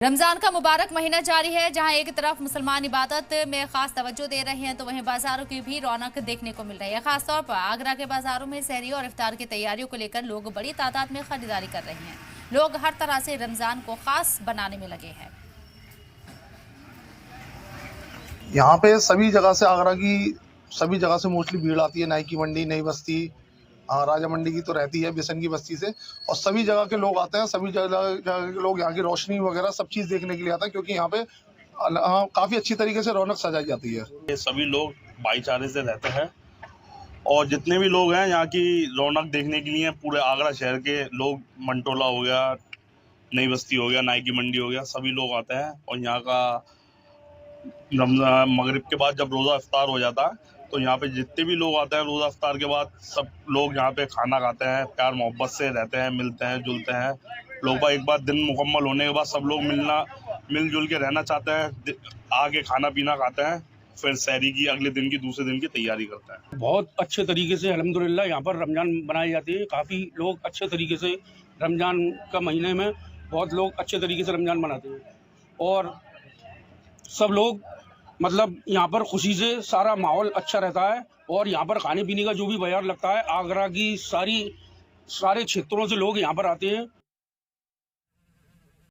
रमजान का मुबारक महीना जारी है, जहां एक तरफ मुसलमान इबादत में खास तवज्जो दे रहे हैं तो वहीं बाजारों की भी रौनक देखने को मिल रही है। खासतौर पर आगरा के बाजारों में सहरी और इफ्तार की तैयारियों को लेकर लोग बड़ी तादाद में खरीदारी कर रहे हैं। लोग हर तरह से रमजान को खास बनाने में लगे हैं। यहाँ पे सभी जगह से आगरा की सभी जगह से मोस्टली भीड़ आती है। नाई की मंडी, नई बस्ती, राजा मंडी की तो रहती है, बिसन की बस्ती से, और सभी जगह के लोग आते हैं। सभी जगह के लोग यहाँ की रोशनी वगैरह सब चीज़ देखने के लिए आते हैं, क्योंकि यहाँ पे काफ़ी अच्छी तरीके से रौनक सजाई जाती है। ये सभी लोग भाईचारे से रहते हैं और जितने भी लोग हैं यहाँ की रौनक देखने के लिए पूरे आगरा शहर के लोग, मंटोला हो गया, नई बस्ती हो गया, नाई की मंडी हो गया, सभी लोग आते हैं। और यहाँ का रमजान मगरिब के बाद जब रोज़ा इफ्तार हो जाता है तो यहाँ पे जितने भी लोग आते हैं रोज़ा इफ्तार के बाद, सब लोग यहाँ पे खाना खाते हैं, प्यार मोहब्बत से रहते हैं, मिलते हैं जुलते हैं। लोग एक बार दिन मुकम्मल होने के बाद सब लोग मिलजुल के रहना चाहते हैं, आके खाना पीना खाते हैं, फिर सहरी की अगले दिन की दूसरे दिन की तैयारी करते हैं। बहुत अच्छे तरीके से अल्हम्दुलिल्लाह यहाँ पर रमज़ान बनाई जाती है। काफ़ी लोग अच्छे तरीके से रमज़ान का महीने में बहुत लोग अच्छे तरीके से रमज़ान मनाते हैं और सब लोग मतलब यहाँ पर खुशी से सारा माहौल अच्छा रहता है। और यहाँ पर खाने पीने का जो भी बाजार लगता है, आगरा की सारे क्षेत्रों से लोग यहाँ पर आते हैं